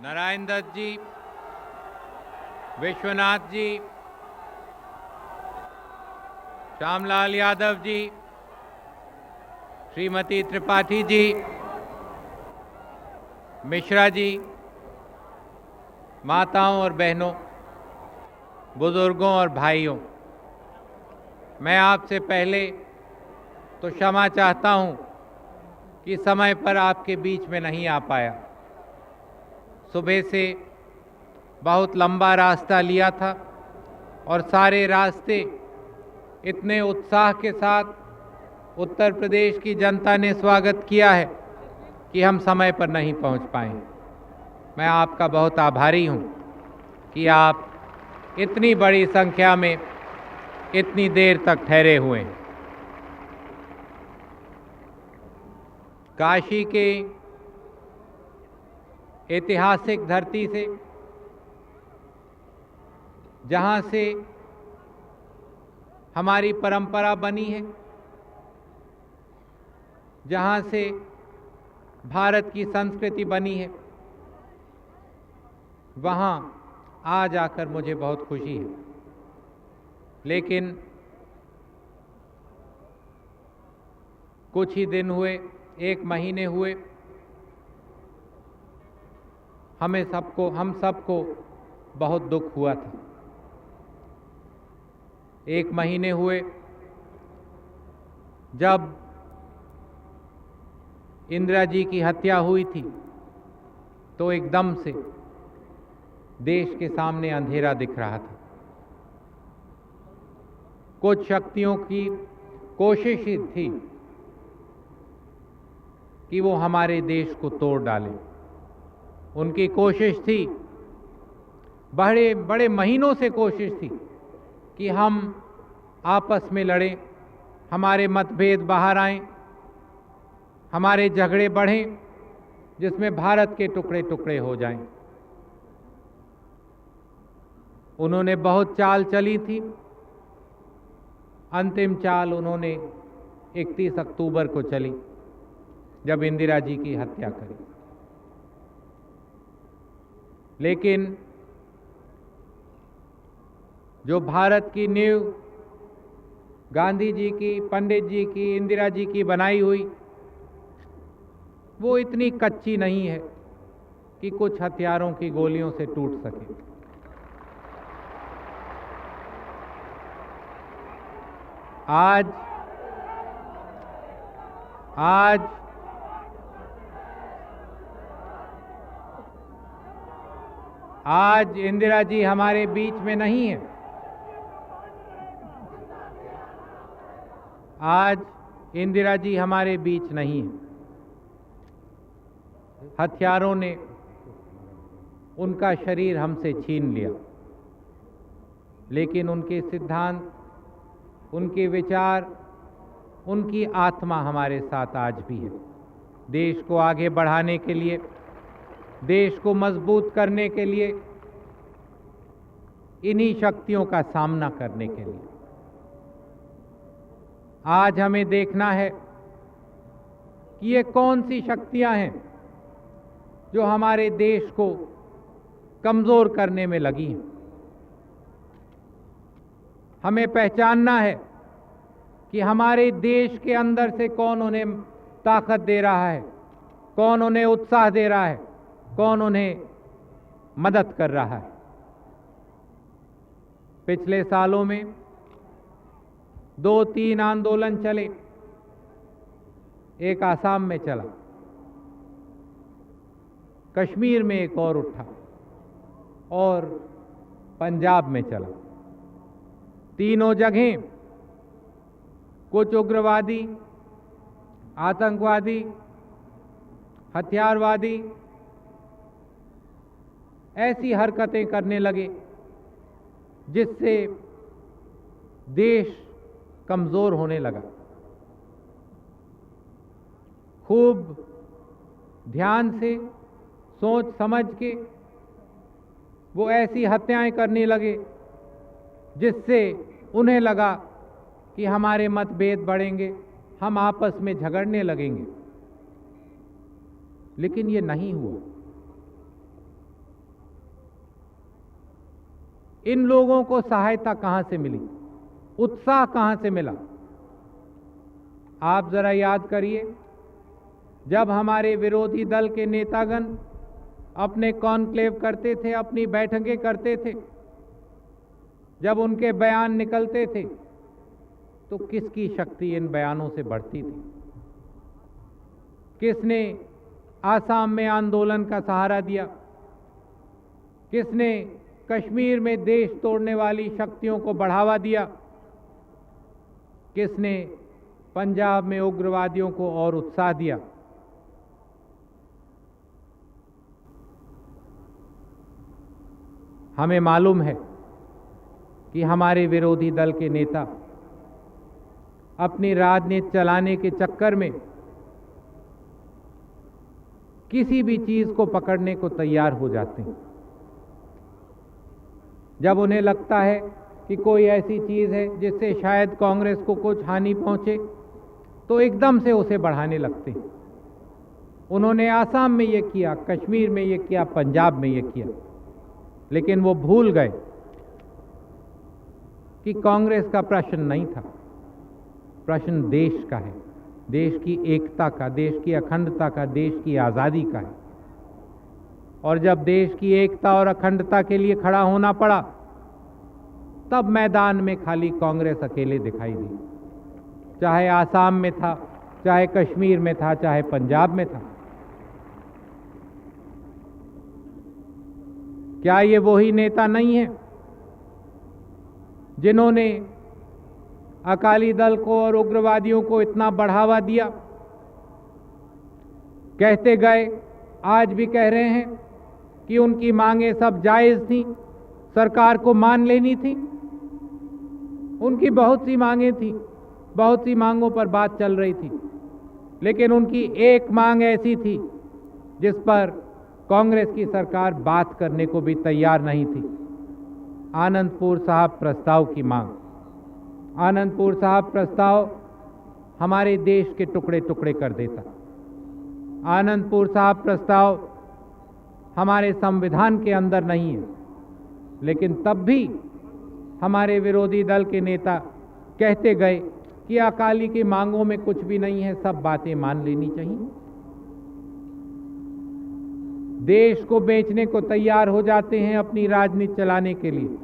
नारायण दत्त जी, विश्वनाथ जी, श्यामलाल यादव जी, श्रीमती त्रिपाठी जी, मिश्रा जी, माताओं और बहनों, बुजुर्गों और भाइयों, मैं आपसे पहले तो क्षमा चाहता हूं कि समय पर आपके बीच में नहीं आ पाया। सुबह से बहुत लंबा रास्ता लिया था और सारे रास्ते इतने उत्साह के साथ उत्तर प्रदेश की जनता ने स्वागत किया है कि हम समय पर नहीं पहुंच पाए। मैं आपका बहुत आभारी हूं कि आप इतनी बड़ी संख्या में इतनी देर तक ठहरे हुए हैं। काशी के ऐतिहासिक धरती से, जहां से हमारी परंपरा बनी है, जहां से भारत की संस्कृति बनी है, वहां आज आकर मुझे बहुत खुशी है। लेकिन कुछ ही दिन हुए, एक महीने हुए, हम सबको बहुत दुख हुआ था। एक महीने हुए जब इंदिरा जी की हत्या हुई थी, तो एकदम से देश के सामने अंधेरा दिख रहा था। कुछ शक्तियों की कोशिश ही थी कि वो हमारे देश को तोड़ डालें। उनकी कोशिश थी, बड़े बड़े महीनों से कोशिश थी कि हम आपस में लड़ें, हमारे मतभेद बाहर आएं, हमारे झगड़े बढ़ें, जिसमें भारत के टुकड़े टुकड़े हो जाएं। उन्होंने बहुत चाल चली थी। अंतिम चाल उन्होंने 31 अक्टूबर को चली, जब इंदिरा जी की हत्या करी। लेकिन जो भारत की नींव गांधी जी की, पंडित जी की, इंदिरा जी की बनाई हुई, वो इतनी कच्ची नहीं है कि कुछ हथियारों की गोलियों से टूट सके। आज इंदिरा जी हमारे बीच में नहीं है। आज इंदिरा जी हमारे बीच नहीं है। हथियारों ने उनका शरीर हमसे छीन लिया, लेकिन उनके सिद्धांत, उनके विचार, उनकी आत्मा हमारे साथ आज भी है। देश को आगे बढ़ाने के लिए, देश को मजबूत करने के लिए, इन्हीं शक्तियों का सामना करने के लिए आज हमें देखना है कि ये कौन सी शक्तियां हैं जो हमारे देश को कमजोर करने में लगी हैं। हमें पहचानना है कि हमारे देश के अंदर से कौन उन्हें ताकत दे रहा है, कौन उन्हें उत्साह दे रहा है, कौन उन्हें मदद कर रहा है। पिछले सालों में 2-3 आंदोलन चले। एक आसाम में चला, कश्मीर में एक और उठा, और पंजाब में चला। तीनों जगह कुछ उग्रवादी, आतंकवादी, हथियारवादी ऐसी हरकतें करने लगे जिससे देश कमजोर होने लगा। खूब ध्यान से, सोच समझ के वो ऐसी हत्याएं करने लगे जिससे उन्हें लगा कि हमारे मतभेद बढ़ेंगे, हम आपस में झगड़ने लगेंगे। लेकिन ये नहीं हुआ। इन लोगों को सहायता कहां से मिली, उत्साह कहां से मिला? आप जरा याद करिए, जब हमारे विरोधी दल के नेतागण अपने कॉन्क्लेव करते थे, अपनी बैठकें करते थे, जब उनके बयान निकलते थे, तो किसकी शक्ति इन बयानों से बढ़ती थी? किसने आसाम में आंदोलन का सहारा दिया? किसने कश्मीर में देश तोड़ने वाली शक्तियों को बढ़ावा दिया? किसने पंजाब में उग्रवादियों को और उत्साह दिया? हमें मालूम है कि हमारे विरोधी दल के नेता अपनी राजनीति चलाने के चक्कर में किसी भी चीज को पकड़ने को तैयार हो जाते हैं। जब उन्हें लगता है कि कोई ऐसी चीज है जिससे शायद कांग्रेस को कुछ हानि पहुंचे, तो एकदम से उसे बढ़ाने लगते हैं। उन्होंने आसाम में ये किया, कश्मीर में ये किया, पंजाब में ये किया, लेकिन वो भूल गए कि कांग्रेस का प्रश्न नहीं था, प्रश्न देश का है, देश की एकता का, देश की अखंडता का, देश की आज़ादी का है। और जब देश की एकता और अखंडता के लिए खड़ा होना पड़ा, तब मैदान में खाली कांग्रेस अकेले दिखाई दी। चाहे आसाम में था, चाहे कश्मीर में था, चाहे पंजाब में था। क्या ये वही नेता नहीं है जिन्होंने अकाली दल को और उग्रवादियों को इतना बढ़ावा दिया? कहते गए, आज भी कह रहे हैं कि उनकी मांगें सब जायज थी, सरकार को मान लेनी थी। उनकी बहुत सी मांगें थी, बहुत सी मांगों पर बात चल रही थी, लेकिन उनकी एक मांग ऐसी थी जिस पर कांग्रेस की सरकार बात करने को भी तैयार नहीं थी। आनंदपुर साहब प्रस्ताव की मांग। आनंदपुर साहब प्रस्ताव हमारे देश के टुकड़े टुकड़े कर देता। आनंदपुर साहब प्रस्ताव हमारे संविधान के अंदर नहीं है, लेकिन तब भी हमारे विरोधी दल के नेता कहते गए कि अकाली की मांगों में कुछ भी नहीं है, सब बातें मान लेनी चाहिए। देश को बेचने को तैयार हो जाते हैं अपनी राजनीति चलाने के लिए।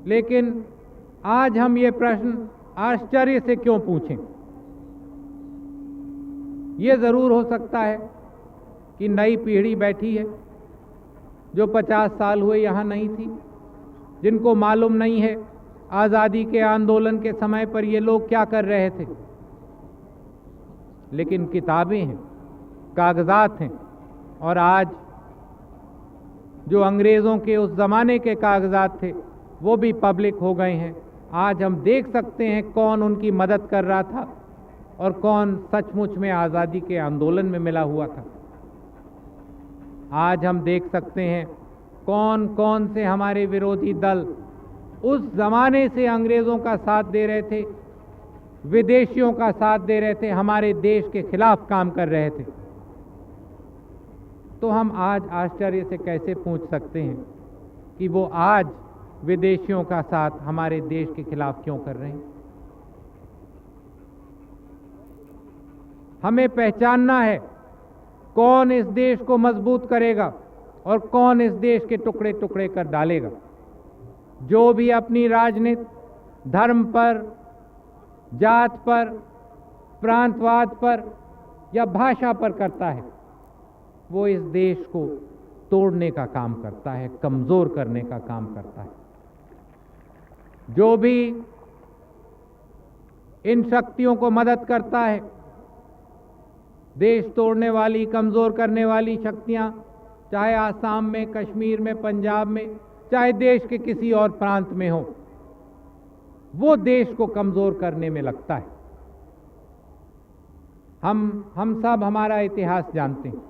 लेकिन आज हम ये प्रश्न आश्चर्य से क्यों पूछें? ये जरूर हो सकता है कि नई पीढ़ी बैठी है जो 50 साल हुए यहां नहीं थी, जिनको मालूम नहीं है आज़ादी के आंदोलन के समय पर ये लोग क्या कर रहे थे। लेकिन किताबें हैं, कागजात हैं, और आज जो अंग्रेज़ों के उस ज़माने के कागजात थे वो भी पब्लिक हो गए हैं। आज हम देख सकते हैं कौन उनकी मदद कर रहा था और कौन सचमुच में आज़ादी के आंदोलन में मिला हुआ था। आज हम देख सकते हैं कौन कौन से हमारे विरोधी दल उस ज़माने से अंग्रेज़ों का साथ दे रहे थे, विदेशियों का साथ दे रहे थे, हमारे देश के खिलाफ काम कर रहे थे। तो हम आज आश्चर्य से कैसे पूछ सकते हैं कि वो आज विदेशियों का साथ हमारे देश के खिलाफ क्यों कर रहे हैं? हमें पहचानना है कौन इस देश को मजबूत करेगा और कौन इस देश के टुकड़े टुकड़े कर डालेगा। जो भी अपनी राजनीति धर्म पर, जात पर, प्रांतवाद पर या भाषा पर करता है, वो इस देश को तोड़ने का काम करता है, कमजोर करने का काम करता है। जो भी इन शक्तियों को मदद करता है, देश तोड़ने वाली, कमजोर करने वाली शक्तियां, चाहे आसाम में, कश्मीर में, पंजाब में, चाहे देश के किसी और प्रांत में हो, वो देश को कमजोर करने में लगता है। हम सब हमारा इतिहास जानते हैं।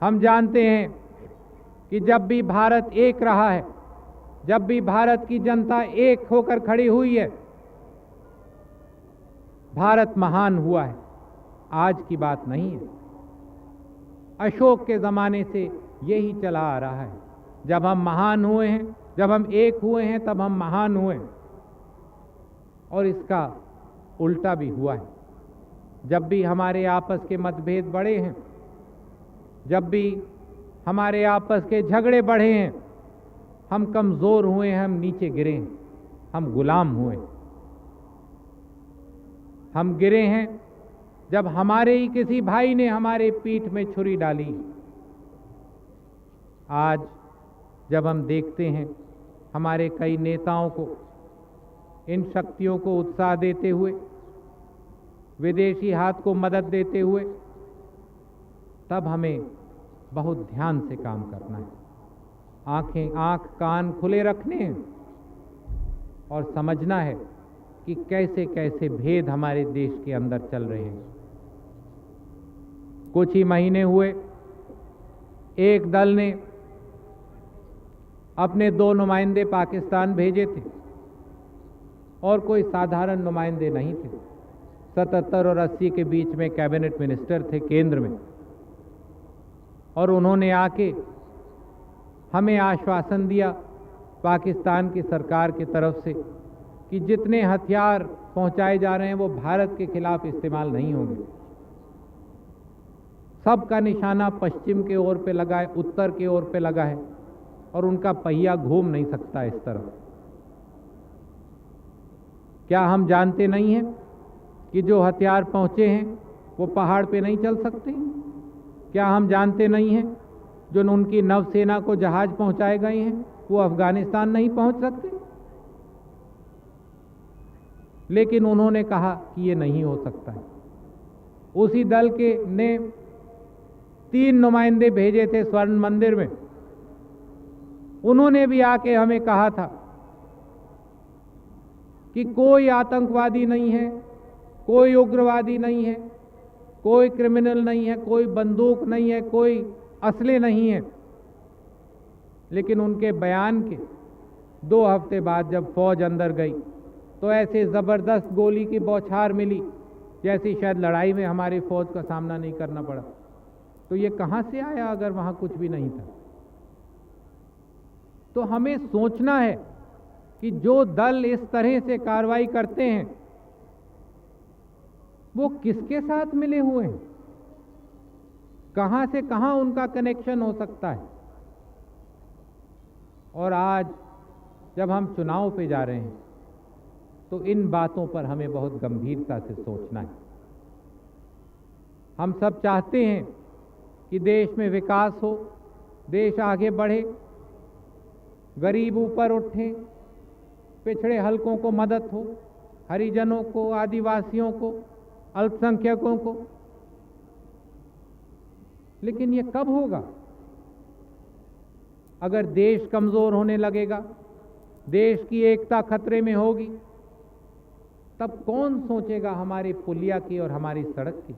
हम जानते हैं कि जब भी भारत एक रहा है, जब भी भारत की जनता एक होकर खड़ी हुई है, भारत महान हुआ है। आज की बात नहीं है। अशोक के ज़माने से यही चला आ रहा है। जब हम महान हुए हैं, जब हम एक हुए हैं, तब हम महान हुए हैं। और इसका उल्टा भी हुआ है। जब भी हमारे आपस के मतभेद बढ़े हैं, जब भी हमारे आपस के झगड़े बढ़े हैं, हम कमज़ोर हुए हैं, हम नीचे गिरे हैं, हम गुलाम हुए। हम गिरे हैं जब हमारे ही किसी भाई ने हमारे पीठ में छुरी डाली। आज जब हम देखते हैं हमारे कई नेताओं को, इन शक्तियों को उत्साह देते हुए, विदेशी हाथ को मदद देते हुए, तब हमें बहुत ध्यान से काम करना है। आंख कान खुले रखने हैं और समझना है कि कैसे कैसे भेद हमारे देश के अंदर चल रहे हैं। कुछ ही महीने हुए एक दल ने अपने 2 नुमाइंदे पाकिस्तान भेजे थे और कोई साधारण नुमाइंदे नहीं थे। 77 और 80 के बीच में कैबिनेट मिनिस्टर थे केंद्र में, और उन्होंने आके हमें आश्वासन दिया पाकिस्तान की सरकार की तरफ से कि जितने हथियार पहुंचाए जा रहे हैं वो भारत के खिलाफ इस्तेमाल नहीं होंगे। सबका निशाना पश्चिम के ओर पे लगा है, उत्तर के ओर पे लगा है, और उनका पहिया घूम नहीं सकता इस तरफ। क्या हम जानते नहीं हैं कि जो हथियार पहुंचे हैं वो पहाड़ पे नहीं चल सकते? क्या हम जानते नहीं हैं जो उनकी नौसेना को जहाज पहुंचाए गए हैं वो अफगानिस्तान नहीं पहुंच सकते? लेकिन उन्होंने कहा कि ये नहीं हो सकता है। उसी दल के ने 3 नुमाइंदे भेजे थे स्वर्ण मंदिर में। उन्होंने भी आके हमें कहा था कि कोई आतंकवादी नहीं है, कोई उग्रवादी नहीं है, कोई क्रिमिनल नहीं है, कोई बंदूक नहीं है, कोई असले नहीं है। लेकिन उनके बयान के 2 हफ्ते बाद जब फौज अंदर गई तो ऐसे ज़बरदस्त गोली की बौछार मिली जैसी शायद लड़ाई में हमारी फौज का सामना नहीं करना पड़ा। तो ये कहां से आया अगर वहां कुछ भी नहीं था? तो हमें सोचना है कि जो दल इस तरह से कार्रवाई करते हैं वो किसके साथ मिले हुए हैं, कहां से कहां उनका कनेक्शन हो सकता है। और आज जब हम चुनाव पे जा रहे हैं तो इन बातों पर हमें बहुत गंभीरता से सोचना है। हम सब चाहते हैं कि देश में विकास हो, देश आगे बढ़े, गरीब ऊपर उठे, पिछड़े हलकों को मदद हो, हरिजनों को, आदिवासियों को, अल्पसंख्यकों को। लेकिन ये कब होगा? अगर देश कमजोर होने लगेगा, देश की एकता खतरे में होगी, तब कौन सोचेगा हमारी पुलिया की और हमारी सड़क की?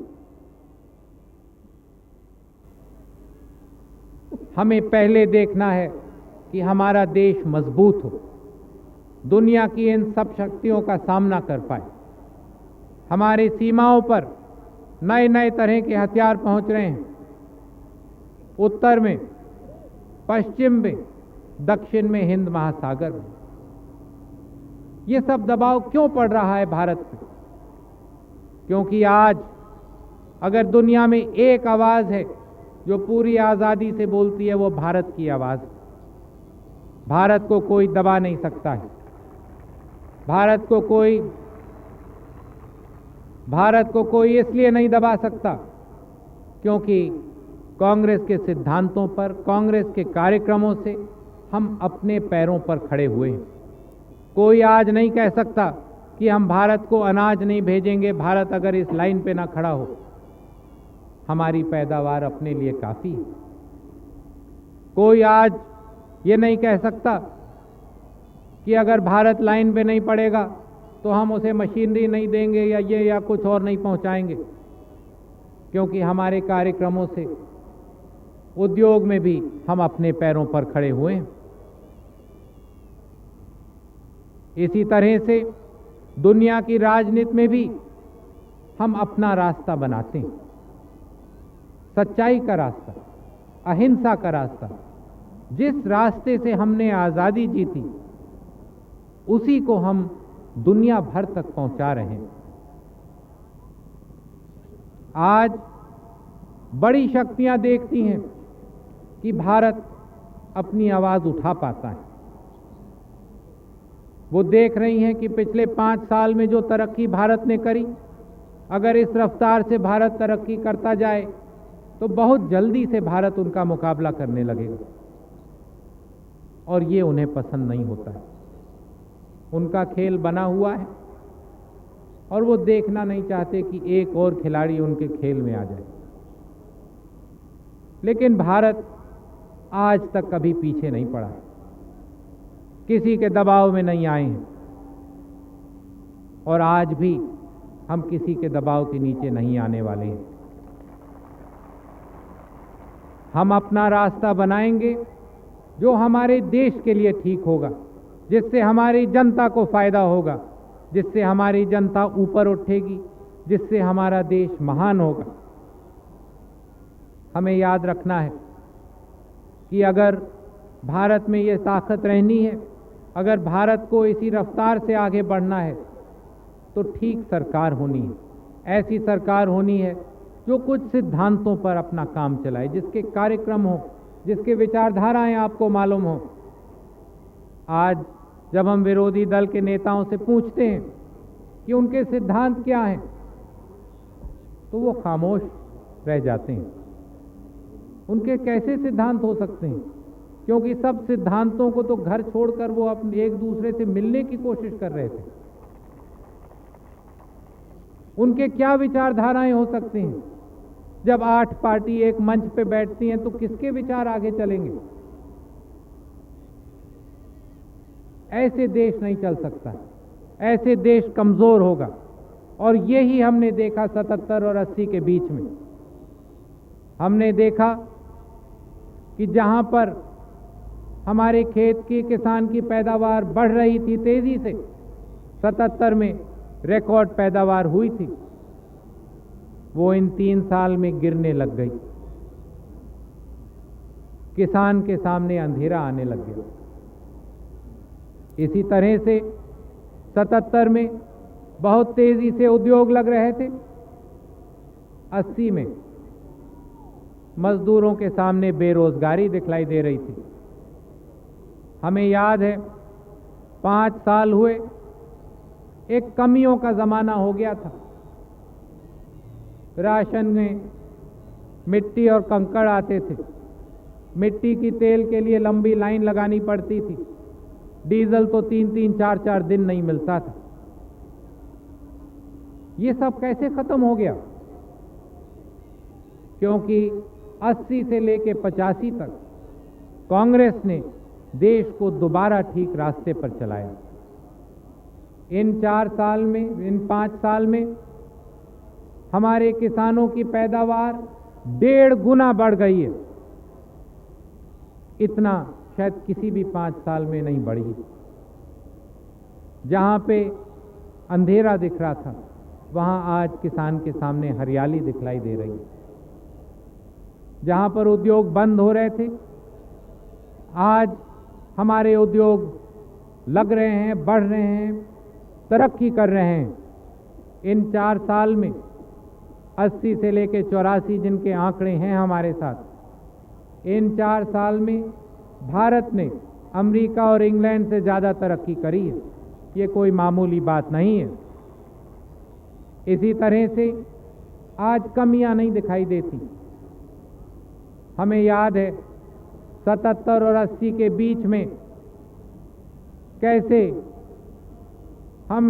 हमें पहले देखना है कि हमारा देश मजबूत हो, दुनिया की इन सब शक्तियों का सामना कर पाए। हमारी सीमाओं पर नए नए तरह के हथियार पहुंच रहे हैं, उत्तर में, पश्चिम में, दक्षिण में, हिंद महासागर में। ये सब दबाव क्यों पड़ रहा है भारत पे? क्योंकि आज अगर दुनिया में एक आवाज है जो पूरी आजादी से बोलती है वो भारत की आवाज। भारत को कोई दबा नहीं सकता है। भारत को कोई इसलिए नहीं दबा सकता क्योंकि कांग्रेस के सिद्धांतों पर, कांग्रेस के कार्यक्रमों से हम अपने पैरों पर खड़े हुए हैं। कोई आज नहीं कह सकता कि हम भारत को अनाज नहीं भेजेंगे, भारत अगर इस लाइन पे ना खड़ा हो। हमारी पैदावार अपने लिए काफी है। कोई आज ये नहीं कह सकता कि अगर भारत लाइन पे नहीं पड़ेगा तो हम उसे मशीनरी नहीं देंगे या ये या कुछ और नहीं पहुंचाएंगे, क्योंकि हमारे कार्यक्रमों से उद्योग में भी हम अपने पैरों पर खड़े हुए हैं। इसी तरह से दुनिया की राजनीति में भी हम अपना रास्ता बनाते हैं। सच्चाई का रास्ता, अहिंसा का रास्ता, जिस रास्ते से हमने आज़ादी जीती, उसी को हम दुनिया भर तक पहुंचा रहे हैं। आज बड़ी शक्तियां देखती हैं कि भारत अपनी आवाज उठा पाता है। वो देख रही हैं कि पिछले 5 साल में जो तरक्की भारत ने करी, अगर इस रफ्तार से भारत तरक्की करता जाए तो बहुत जल्दी से भारत उनका मुकाबला करने लगेगा, और ये उन्हें पसंद नहीं होता है। उनका खेल बना हुआ है और वो देखना नहीं चाहते कि एक और खिलाड़ी उनके खेल में आ जाए। लेकिन भारत आज तक कभी पीछे नहीं पड़ा, किसी के दबाव में नहीं आए हैं, और आज भी हम किसी के दबाव के नीचे नहीं आने वाले हैं। हम अपना रास्ता बनाएंगे जो हमारे देश के लिए ठीक होगा, जिससे हमारी जनता को फायदा होगा, जिससे हमारी जनता ऊपर उठेगी, जिससे हमारा देश महान होगा। हमें याद रखना है कि अगर भारत में ये ताकत रहनी है, अगर भारत को इसी रफ्तार से आगे बढ़ना है, तो ठीक सरकार होनी है। ऐसी सरकार होनी है जो कुछ सिद्धांतों पर अपना काम चलाए, जिसके कार्यक्रम हो, जिसके विचारधाराएं आपको मालूम हो। आज जब हम विरोधी दल के नेताओं से पूछते हैं कि उनके सिद्धांत क्या हैं, तो वो खामोश रह जाते हैं। उनके कैसे सिद्धांत हो सकते हैं? क्योंकि सब सिद्धांतों को तो घर छोड़कर वो अपने एक दूसरे से मिलने की कोशिश कर रहे थे। उनके क्या विचारधाराएं हो सकती हैं? जब 8 पार्टी एक मंच पे बैठती हैं तो किसके विचार आगे चलेंगे? ऐसे देश नहीं चल सकता, ऐसे देश कमजोर होगा। और यही हमने देखा 77 और 80 के बीच में। हमने देखा कि जहां पर हमारे खेत की किसान की पैदावार बढ़ रही थी तेजी से, 77 में रिकॉर्ड पैदावार हुई थी, वो इन 3 साल में गिरने लग गई। किसान के सामने अंधेरा आने लग गया। इसी तरह से 77 में बहुत तेजी से उद्योग लग रहे थे, 80 में मजदूरों के सामने बेरोजगारी दिखलाई दे रही थी। हमें याद है 5 साल हुए, एक कमियों का जमाना हो गया था। राशन में मिट्टी और कंकड़ आते थे, मिट्टी की तेल के लिए लंबी लाइन लगानी पड़ती थी, डीजल तो 3-3, 4-4 दिन नहीं मिलता था। ये सब कैसे खत्म हो गया? क्योंकि 80 से लेकर 85 तक कांग्रेस ने देश को दोबारा ठीक रास्ते पर चलाया। इन 4 साल में, इन 5 साल में हमारे किसानों की पैदावार 1.5 गुना बढ़ गई है। इतना शायद किसी भी 5 साल में नहीं बढ़ी। जहां पे अंधेरा दिख रहा था, वहां आज किसान के सामने हरियाली दिखलाई दे रही है। जहां पर उद्योग बंद हो रहे थे, आज हमारे उद्योग लग रहे हैं, बढ़ रहे हैं, तरक्की कर रहे हैं। इन 4 साल में 80 से लेकर 84 जिनके आंकड़े हैं हमारे साथ, इन 4 साल में भारत ने अमेरिका और इंग्लैंड से ज़्यादा तरक्की करी है। ये कोई मामूली बात नहीं है। इसी तरह से आज कमियां नहीं दिखाई देती। हमें याद है 77 और 80 के बीच में कैसे हम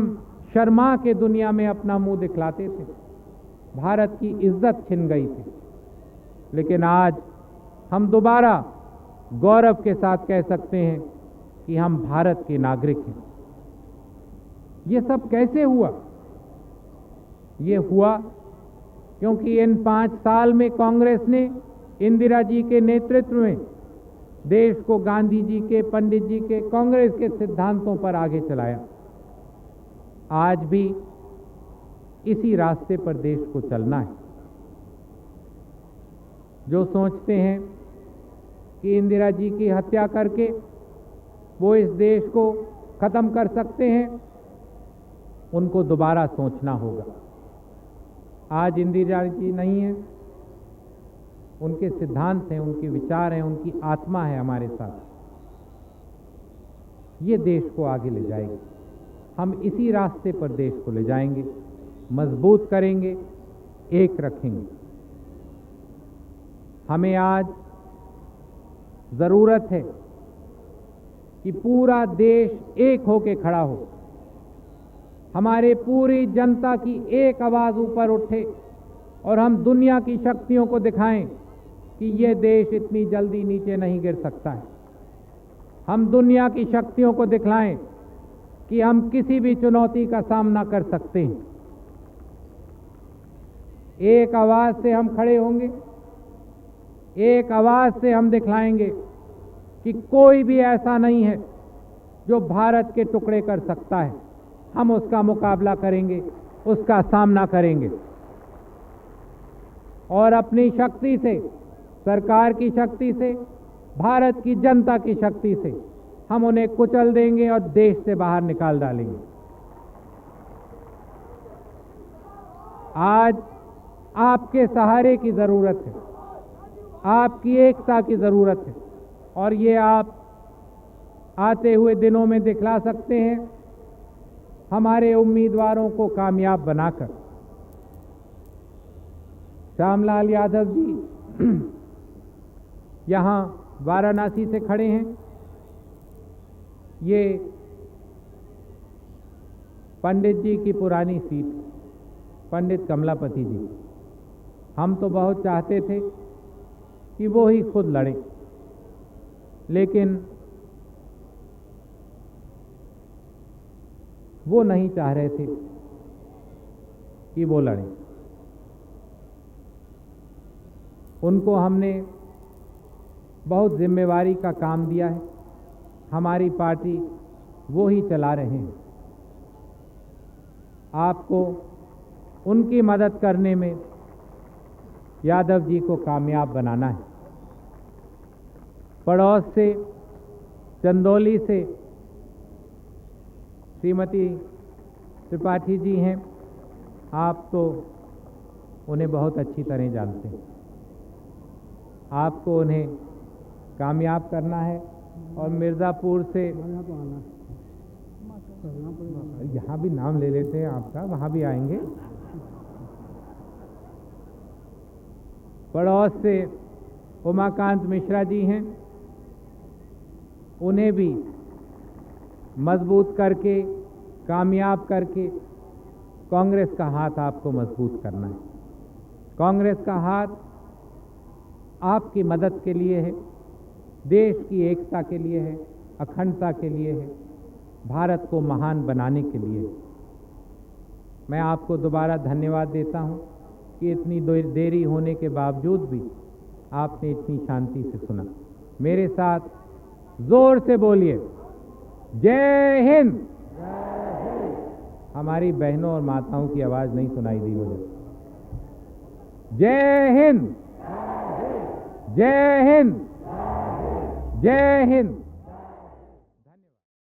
शर्मा के दुनिया में अपना मुंह दिखलाते थे, भारत की इज्जत छिन गई थी। लेकिन आज हम दोबारा गौरव के साथ कह सकते हैं कि हम भारत के नागरिक हैं। ये सब कैसे हुआ? ये हुआ क्योंकि इन 5 साल में कांग्रेस ने इंदिरा जी के नेतृत्व में देश को गांधी जी के, पंडित जी के, कांग्रेस के सिद्धांतों पर आगे चलाया। आज भी इसी रास्ते पर देश को चलना है। जो सोचते हैं कि इंदिरा जी की हत्या करके वो इस देश को खत्म कर सकते हैं, उनको दोबारा सोचना होगा। आज इंदिरा जी नहीं है, उनके सिद्धांत हैं, उनके विचार हैं, उनकी आत्मा है हमारे साथ। ये देश को आगे ले जाएगी। हम इसी रास्ते पर देश को ले जाएंगे, मजबूत करेंगे, एक रखेंगे। हमें आज जरूरत है कि पूरा देश एक होके खड़ा हो, हमारे पूरी जनता की एक आवाज ऊपर उठे और हम दुनिया की शक्तियों को दिखाएं कि ये देश इतनी जल्दी नीचे नहीं गिर सकता है। हम दुनिया की शक्तियों को दिखलाएं कि हम किसी भी चुनौती का सामना कर सकते हैं। एक आवाज से हम खड़े होंगे, एक आवाज से हम दिखलाएंगे कि कोई भी ऐसा नहीं है जो भारत के टुकड़े कर सकता है। हम उसका मुकाबला करेंगे, उसका सामना करेंगे और अपनी शक्ति से, सरकार की शक्ति से, भारत की जनता की शक्ति से हम उन्हें कुचल देंगे और देश से बाहर निकाल डालेंगे। आज आपके सहारे की जरूरत है, आपकी एकता की जरूरत है और ये आप आते हुए दिनों में दिखला सकते हैं हमारे उम्मीदवारों को कामयाब बनाकर। श्यामलाल यादव जी यहां वाराणसी से खड़े हैं। ये पंडित जी की पुरानी सीट, पंडित कमलापति जी। हम तो बहुत चाहते थे कि वो ही खुद लड़े, लेकिन वो नहीं चाह रहे थे कि वो लड़े। उनको हमने बहुत जिम्मेवारी का काम दिया है। हमारी पार्टी वो ही चला रहे हैं। आपको उनकी मदद करने में यादव जी को कामयाब बनाना है। पड़ोस से, चंदौली से श्रीमती त्रिपाठी जी हैं। आप तो उन्हें बहुत अच्छी तरह जानते हैं। आपको उन्हें कामयाब करना है और मिर्ज़ापुर से यहाँ भी नाम ले लेते हैं आपका, वहाँ भी आएंगे। पड़ोस से उमाकांत मिश्रा जी हैं, उन्हें भी मजबूत करके, कामयाब करके कांग्रेस का हाथ आपको मजबूत करना है। कांग्रेस का हाथ आपकी मदद के लिए है, देश की एकता के लिए है, अखंडता के लिए है, भारत को महान बनाने के लिए है। मैं आपको दोबारा धन्यवाद देता हूं कि इतनी देरी होने के बावजूद भी आपने इतनी शांति से सुना। मेरे साथ जोर से बोलिए, जय हिंद। हमारी बहनों और माताओं की आवाज नहीं सुनाई दी मुझे। जय हिंद, जय हिंद, जय हिंद।